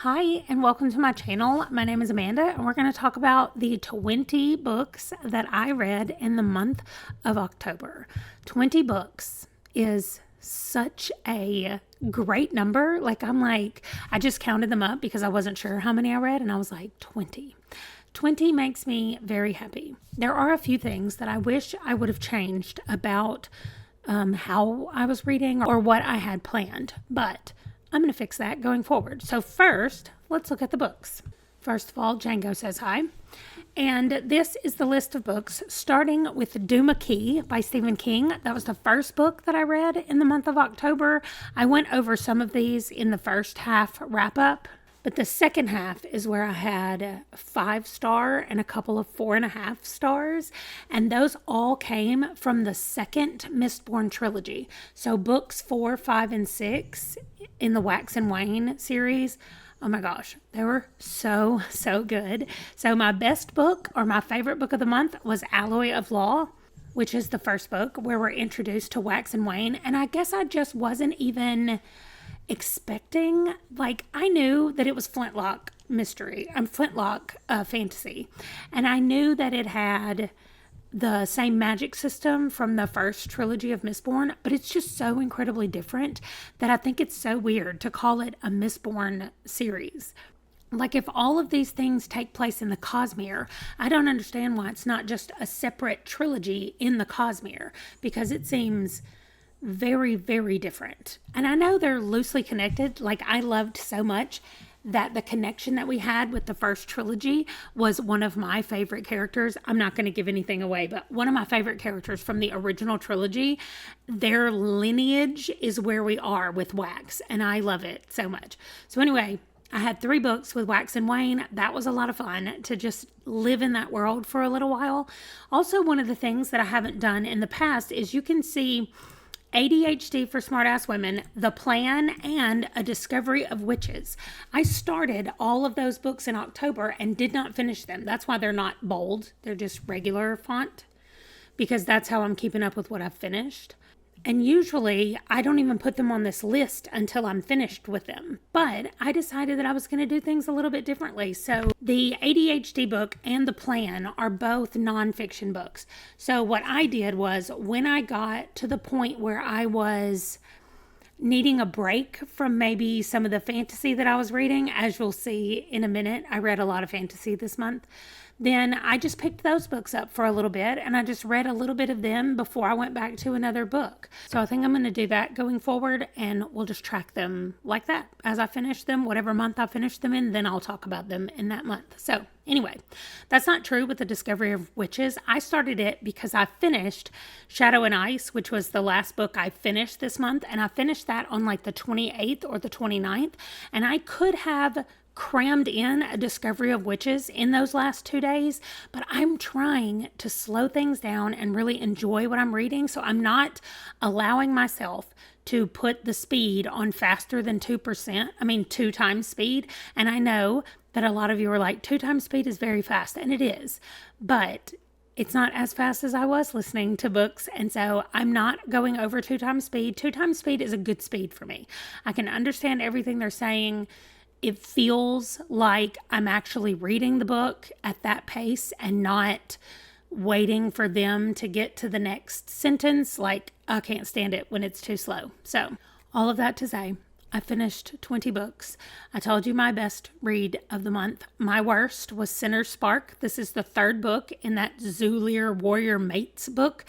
Hi, and welcome to my channel. My name is Amanda, and we're going to talk about the 20 books that I read in the month of October. 20 books is such a great number. I just counted them up because I wasn't sure how many I read, and I was like, 20. 20 makes me very happy. There are a few things that I wish I would have changed about how I was reading or what I had planned, but I'm going to fix that going forward. So first, let's look at the books. First of all, Django says hi. And this is the list of books, starting with Duma Key by Stephen King. That was the first book that I read in the month of October. I went over some of these in the first half wrap-up, but the second half is where I had a 5-star and a couple of 4.5 stars. And those all came from the second Mistborn trilogy. So books 4, 5, and 6 in the Wax and Wane series. Oh my gosh, they were so good. So my best book, or my favorite book of the month, was Alloy of Law, which is the first book where we're introduced to Wax and Wane. And I guess I just wasn't even expecting, I knew that it was Flintlock fantasy, and I knew that it had the same magic system from the first trilogy of Mistborn, but it's just so incredibly different that I think it's so weird to call it a Mistborn series. If all of these things take place in the Cosmere, I don't understand why it's not just a separate trilogy in the Cosmere, because it seems very, very different. And I know they're loosely connected. I loved so much that the connection that we had with the first trilogy was one of my favorite characters. I'm not going to give anything away, but one of my favorite characters from the original trilogy, their lineage is where we are with Wax, and I love it so much. So anyway, I had 3 books with Wax and Wane. That was a lot of fun to just live in that world for a little while. Also, one of the things that I haven't done in the past is you can see ADHD for Smartass Women, The Plan, and A Discovery of Witches. I started all of those books in October and did not finish them. That's why they're not bold. They're just regular font, because that's how I'm keeping up with what I've finished. And usually I don't even put them on this list until I'm finished with them. But I decided that I was going to do things a little bit differently. So the ADHD book and The Plan are both nonfiction books. So what I did was, when I got to the point where I was needing a break from maybe some of the fantasy that I was reading, as you'll see in a minute, I read a lot of fantasy this month. Then I just picked those books up for a little bit, and I just read a little bit of them before I went back to another book. So I think I'm going to do that going forward, and we'll just track them like that. As I finish them, whatever month I finish them in, then I'll talk about them in that month. So anyway, that's not true with The Discovery of Witches. I started it because I finished Shadow and Ice, which was the last book I finished this month, and I finished that on the 28th or the 29th, and I could have crammed in A Discovery of Witches in those last 2 days, but I'm trying to slow things down and really enjoy what I'm reading, so I'm not allowing myself to put the speed on faster than 2 times speed. And I know that a lot of you are like, 2 times speed is very fast, and it is, but it's not as fast as I was listening to books, and so I'm not going over 2 times speed. 2 times speed is a good speed for me. I can understand everything they're saying. It feels like I'm actually reading the book at that pace and not waiting for them to get to the next sentence. I can't stand it when it's too slow. So all of that to say, I finished 20 books. I told you my best read of the month. My worst was Sinner's Spark. This is the 3rd book in that Zulir Warrior Mates book.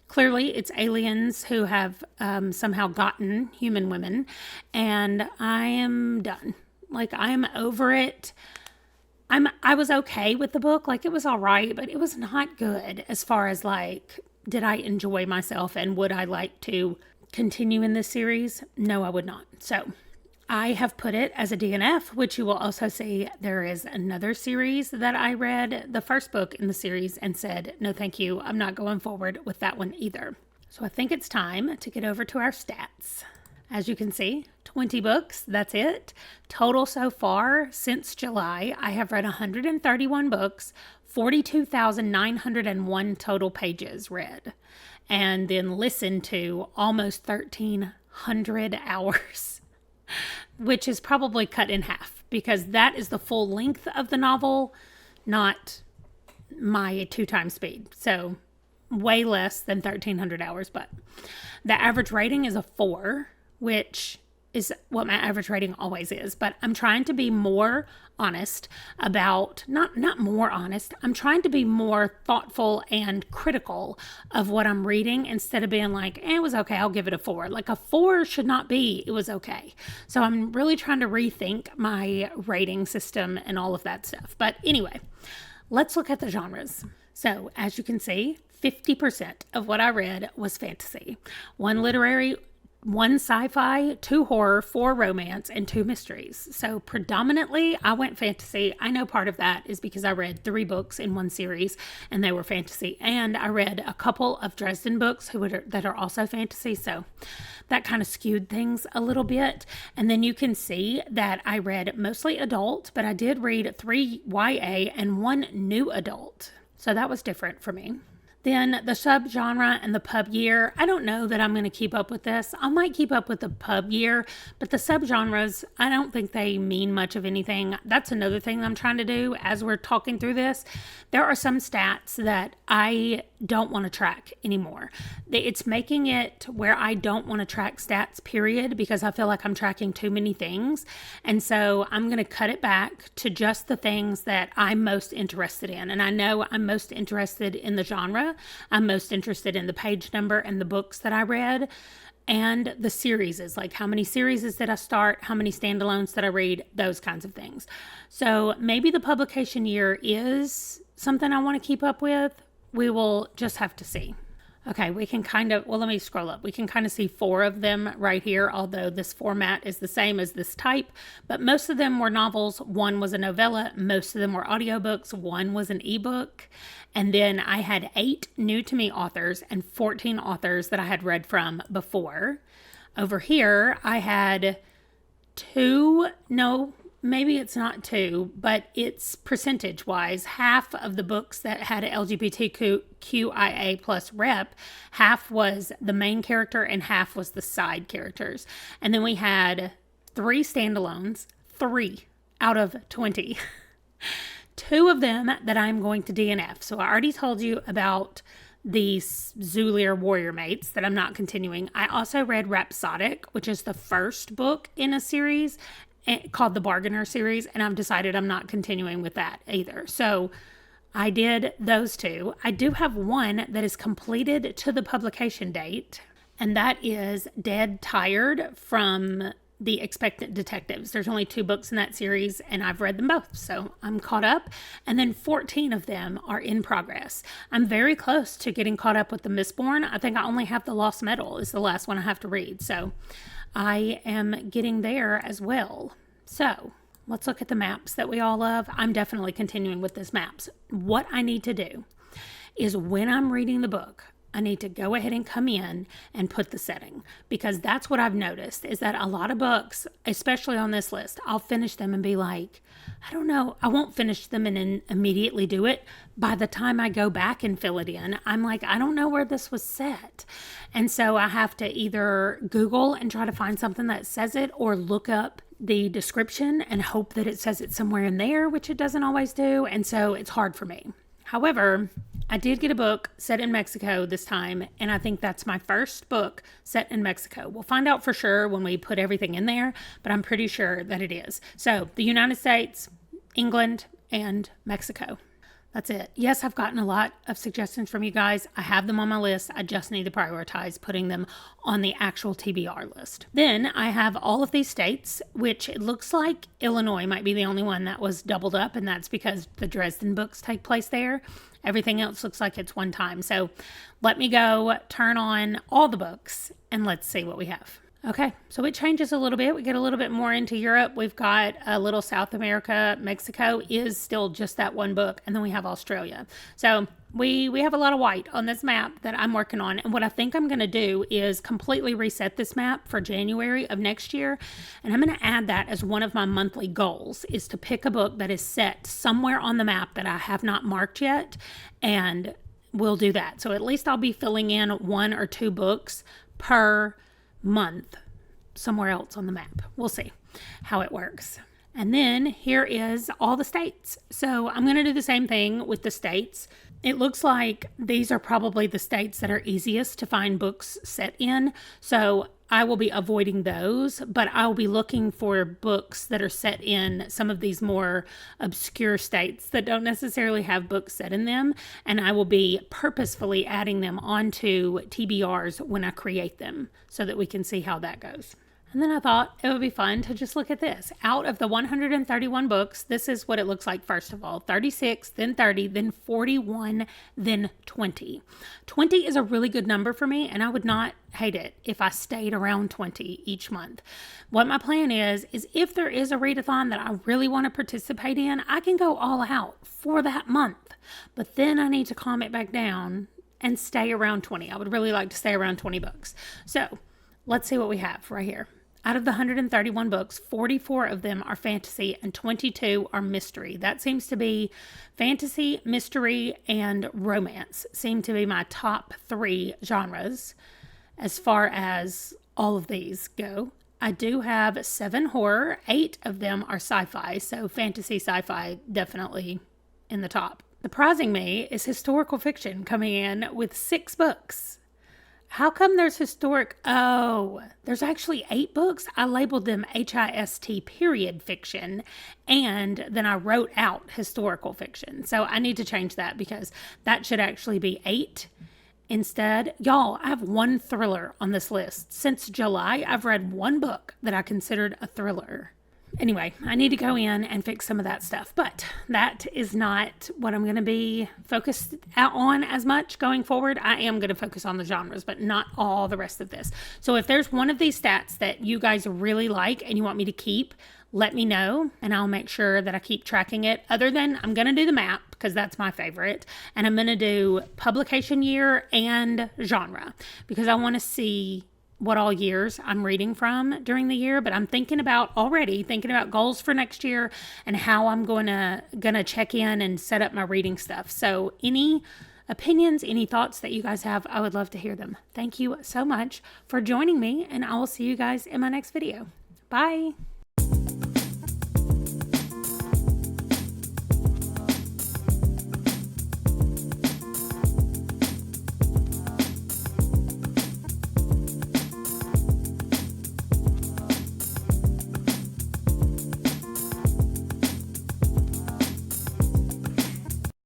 Clearly, it's aliens who have somehow gotten human women, and I am done. I am over it. I was okay with the book. It was all right, but it was not good as far as did I enjoy myself, and would I like to continue in this series? No, I would not. So I have put it as a DNF, which you will also see there is another series that I read the first book in the series and said, no, thank you. I'm not going forward with that one either. So I think it's time to get over to our stats. As you can see, 20 books, that's it. Total so far since July, I have read 131 books, 42,901 total pages read, and then listened to almost 1,300 hours, which is probably cut in half because that is the full length of the novel, not my 2 times speed. So way less than 1,300 hours, but the average rating is a 4, which is what my average rating always is. But I'm trying to be more honest about, not more honest, I'm trying to be more thoughtful and critical of what I'm reading instead of being like, it was okay, I'll give it a 4. Like a 4 should not be, it was okay. So I'm really trying to rethink my rating system and all of that stuff. But anyway, let's look at the genres. So as you can see, 50% of what I read was fantasy. 1 literary, 1 sci-fi, 2 horror, 4 romance, and 2 mysteries. So predominantly I went fantasy. I know part of that is because I read 3 books in one series and they were fantasy. And I read a couple of Dresden books that are also fantasy. So that kind of skewed things a little bit. And then you can see that I read mostly adult, but I did read 3 YA and 1 new adult. So that was different for me. Then the subgenre and the pub year. I don't know that I'm going to keep up with this. I might keep up with the pub year, but the subgenres, I don't think they mean much of anything. That's another thing I'm trying to do as we're talking through this. There are some stats that I don't want to track anymore. It's making it where I don't want to track stats, period, because I feel like I'm tracking too many things. And so I'm going to cut it back to just the things that I'm most interested in. And I know I'm most interested in the genre. I'm most interested in the page number and the books that I read. And the series is like how many series did I start, how many standalones did I read, those kinds of things. So maybe the publication year is something I want to keep up with. We will just have to see. Okay, we can let me scroll up. We can kind of see 4 of them right here, although this format is the same as this type, but most of them were novels. 1 was a novella. Most of them were audiobooks. 1 was an ebook. And then I had 8 new to me authors and 14 authors that I had read from before. Over here, I had 2, no, maybe it's not 2, but it's percentage wise. Half of the books that had an LGBTQIA plus rep, half was the main character and half was the side characters. And then we had 3 standalones, 3 out of 20. 2 of them that I'm going to DNF. So I already told you about the Zulier Warrior Mates that I'm not continuing. I also read Rhapsodic, which is the first book in a series called the Bargainer series, and I've decided I'm not continuing with that either. So I did those 2. I do have 1 that is completed to the publication date, and that is Dead Tired from The Expectant Detectives. There's only 2 books in that series, and I've read them both, so I'm caught up. And then 14 of them are in progress. I'm very close to getting caught up with the Mistborn. I think I only have the Lost Metal is the last one I have to read, so I am getting there as well. So let's look at the maps that we all love. I'm definitely continuing with this maps. What I need to do is when I'm reading the book, I need to go ahead and come in and put the setting, because that's what I've noticed is that a lot of books, especially on this list, I'll finish them and be like, I don't know, I won't finish them and then immediately do it. By the time I go back and fill it in, I'm like, I don't know where this was set. And so I have to either Google and try to find something that says it, or look up the description and hope that it says it somewhere in there, which it doesn't always do. And so it's hard for me. However, I did get a book set in Mexico this time, and I think that's my first book set in Mexico. We'll find out for sure when we put everything in there, but I'm pretty sure that it is. So the United States, England, and Mexico. That's it. Yes, I've gotten a lot of suggestions from you guys. I have them on my list. I just need to prioritize putting them on the actual TBR list. Then I have all of these states, which it looks like Illinois might be the only one that was doubled up, and that's because the Dresden books take place there. Everything else looks like it's one time. So let me go turn on all the books and let's see what we have. Okay, so it changes a little bit. We get a little bit more into Europe. We've got a little South America. Mexico is still just that one book. And then we have Australia. So we have a lot of white on this map that I'm working on. And what I think I'm going to do is completely reset this map for January of next year. And I'm going to add that as one of my monthly goals, is to pick a book that is set somewhere on the map that I have not marked yet. And we'll do that. So at least I'll be filling in 1 or 2 books per month somewhere else on the map. We'll see how it works. And then here is all the states. So I'm going to do the same thing with the states. It looks like these are probably the states that are easiest to find books set in. So I will be avoiding those, but I'll be looking for books that are set in some of these more obscure states that don't necessarily have books set in them. And I will be purposefully adding them onto TBRs when I create them so that we can see how that goes. And then I thought it would be fun to just look at this. Out of the 131 books, this is what it looks like first of all. 36, then 30, then 41, then 20. 20 is a really good number for me, and I would not hate it if I stayed around 20 each month. What my plan is if there is a readathon that I really want to participate in, I can go all out for that month. But then I need to calm it back down and stay around 20. I would really like to stay around 20 books. So let's see what we have right here. Out of the 131 books, 44 of them are fantasy and 22 are mystery. That seems to be fantasy, mystery, and romance seem to be my top 3 genres as far as all of these go. I do have 7 horror. 8 of them are sci-fi, so fantasy, sci-fi definitely in the top. Surprising me is historical fiction coming in with 6 books. How come there's historic? Oh, there's actually 8 books. I labeled them HIST period fiction, and then I wrote out historical fiction. So I need to change that because that should actually be 8 instead. Y'all, I have 1 thriller on this list. Since July, I've read 1 book that I considered a thriller. Anyway, I need to go in and fix some of that stuff, but that is not what I'm going to be focused on as much going forward. I am going to focus on the genres, but not all the rest of this. So if there's one of these stats that you guys really like and you want me to keep, let me know and I'll make sure that I keep tracking it. Other than I'm going to do the map because that's my favorite, and I'm going to do publication year and genre because I want to see what all years I'm reading from during the year, but I'm thinking about goals for next year and how I'm gonna check in and set up my reading stuff. So any opinions, any thoughts that you guys have, I would love to hear them. Thank you so much for joining me, and I will see you guys in my next video. Bye.